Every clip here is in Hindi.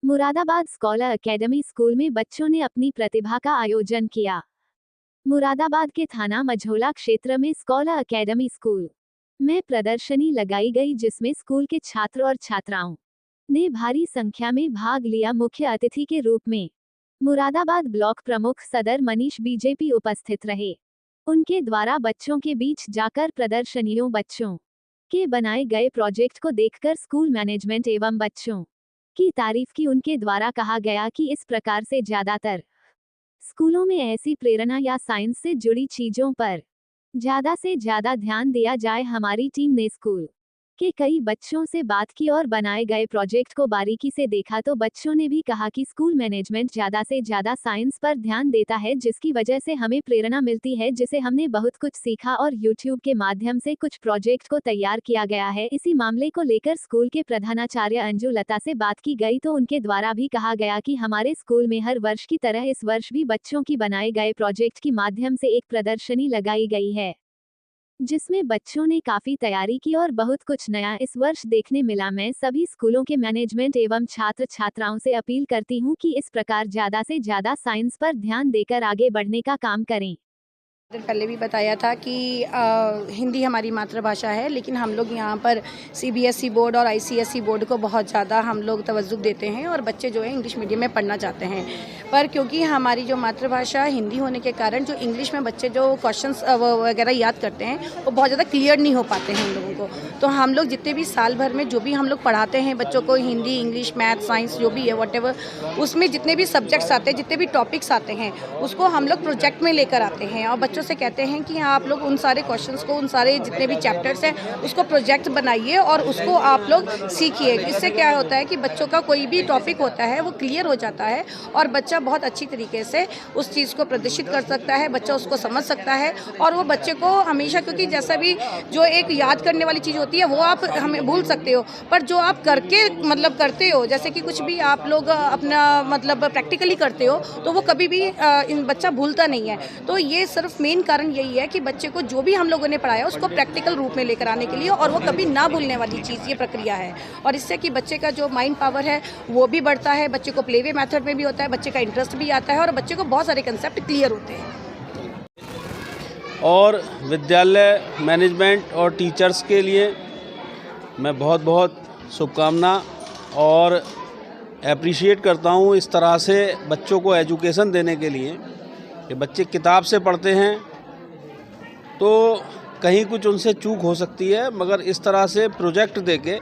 मुरादाबाद स्कॉलर एकेडमी स्कूल में बच्चों ने अपनी प्रतिभा का आयोजन किया। मुरादाबाद के थाना मझोला क्षेत्र में स्कॉलर एकेडमी स्कूल में प्रदर्शनी लगाई गई, जिसमें स्कूल के छात्र और छात्राओं ने भारी संख्या में भाग लिया। मुख्य अतिथि के रूप में मुरादाबाद ब्लॉक प्रमुख सदर मनीष बीजेपी उपस्थित रहे। उनके द्वारा बच्चों के बीच जाकर प्रदर्शनियों, बच्चों के बनाए गए प्रोजेक्ट को देखकर स्कूल मैनेजमेंट एवं बच्चों की तारीफ की। उनके द्वारा कहा गया कि इस प्रकार से ज्यादातर स्कूलों में ऐसी प्रेरणा या साइंस से जुड़ी चीजों पर ज्यादा से ज्यादा ध्यान दिया जाए। हमारी टीम ने स्कूल के कई बच्चों से बात की और बनाए गए प्रोजेक्ट को बारीकी से देखा, तो बच्चों ने भी कहा कि स्कूल मैनेजमेंट ज्यादा से ज्यादा साइंस पर ध्यान देता है, जिसकी वजह से हमें प्रेरणा मिलती है, जिसे हमने बहुत कुछ सीखा और यूट्यूब के माध्यम से कुछ प्रोजेक्ट को तैयार किया गया है। इसी मामले को लेकर स्कूल के प्रधानाचार्य अंजू लता से बात की गई, तो उनके द्वारा भी कहा गया कि हमारे स्कूल में हर वर्ष की तरह इस वर्ष भी बच्चों की बनाए गए प्रोजेक्ट के माध्यम से एक प्रदर्शनी लगाई गई है, जिसमें बच्चों ने काफी तैयारी की और बहुत कुछ नया इस वर्ष देखने मिला। मैं सभी स्कूलों के मैनेजमेंट एवं छात्र छात्राओं से अपील करती हूं कि इस प्रकार ज्यादा से ज्यादा साइंस पर ध्यान देकर आगे बढ़ने का काम करें। पहले भी बताया था कि हिंदी हमारी मातृभाषा है, लेकिन हम लोग यहाँ पर सीबीएसई बोर्ड और आईसीएसई बोर्ड को बहुत ज़्यादा हम लोग तवज्जो देते हैं और बच्चे जो है इंग्लिश मीडियम में पढ़ना चाहते हैं। पर क्योंकि हमारी जो मातृभाषा हिंदी होने के कारण जो इंग्लिश में बच्चे जो क्वेश्चंस वगैरह याद करते हैं वो बहुत ज़्यादा क्लियर नहीं हो पाते हैं हम लोगों को। तो हम लोग जितने भी साल भर में जो भी हम लोग पढ़ाते हैं बच्चों को, हिंदी, इंग्लिश, मैथ, साइंस जो भी है व्हाटएवर, उसमें जितने भी सब्जेक्ट्स आते हैं, जितने भी टॉपिक्स आते हैं, उसको हम लोग प्रोजेक्ट में लेकर आते हैं और बच्चों से कहते हैं कि आप लोग उन सारे क्वेश्चंस को, उन सारे जितने भी चैप्टर्स हैं, उसको प्रोजेक्ट बनाइए और उसको आप लोग सीखिए। इससे क्या होता है कि बच्चों का कोई भी टॉपिक होता है वो क्लियर हो जाता है और बच्चा बहुत अच्छी तरीके से उस चीज़ को प्रदर्शित कर सकता है, बच्चा उसको समझ सकता है। और वो बच्चे को हमेशा, क्योंकि जैसा भी जो एक याद करने वाली चीज़ होती है वो आप हमें भूल सकते हो, पर जो आप करके मतलब करते हो, जैसे कि कुछ भी आप लोग अपना मतलब प्रैक्टिकली करते हो, तो वो कभी भी बच्चा भूलता नहीं है। तो ये सिर्फ मेन कारण यही है कि बच्चे को जो भी हम लोगों ने पढ़ाया उसको प्रैक्टिकल रूप में लेकर आने के लिए, और वो कभी ना भूलने वाली चीज़ ये प्रक्रिया है। और इससे कि बच्चे का जो माइंड पावर है वो भी बढ़ता है, बच्चे को प्लेवे मेथड में भी होता है, बच्चे का इंटरेस्ट भी आता है और बच्चे को बहुत सारे कंसेप्ट क्लियर होते हैं। और विद्यालय मैनेजमेंट और टीचर्स के लिए मैं बहुत बहुत शुभकामना और एप्रिशिएट करता हूँ इस तरह से बच्चों को एजुकेशन देने के लिए कि बच्चे किताब से पढ़ते हैं तो कहीं कुछ उनसे चूक हो सकती है, मगर इस तरह से प्रोजेक्ट देके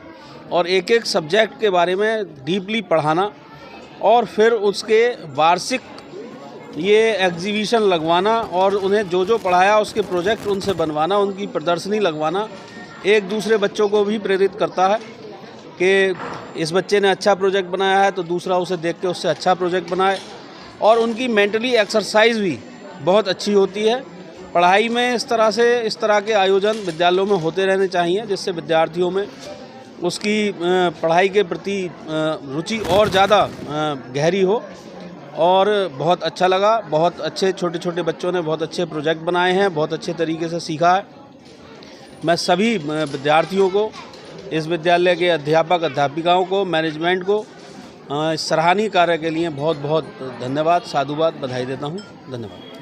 और एक एक सब्जेक्ट के बारे में डीपली पढ़ाना और फिर उसके वार्षिक ये एग्जीबिशन लगवाना और उन्हें जो जो पढ़ाया उसके प्रोजेक्ट उनसे बनवाना, उनकी प्रदर्शनी लगवाना एक दूसरे बच्चों को भी प्रेरित करता है कि इस बच्चे ने अच्छा प्रोजेक्ट बनाया है तो दूसरा उसे देख के उससे अच्छा प्रोजेक्ट बनाए। और उनकी मेंटली एक्सरसाइज भी बहुत अच्छी होती है। पढ़ाई में इस तरह के आयोजन विद्यालयों में होते रहने चाहिए, जिससे विद्यार्थियों में उसकी पढ़ाई के प्रति रुचि और ज़्यादा गहरी हो। और बहुत अच्छा लगा, बहुत अच्छे छोटे छोटे बच्चों ने बहुत अच्छे प्रोजेक्ट बनाए हैं, बहुत अच्छे तरीके से सीखा है। मैं सभी विद्यार्थियों को, इस विद्यालय के अध्यापक अध्यापिकाओं को, मैनेजमेंट को सराहनीय कार्य के लिए बहुत बहुत धन्यवाद, साधुवाद, बधाई देता हूँ। धन्यवाद।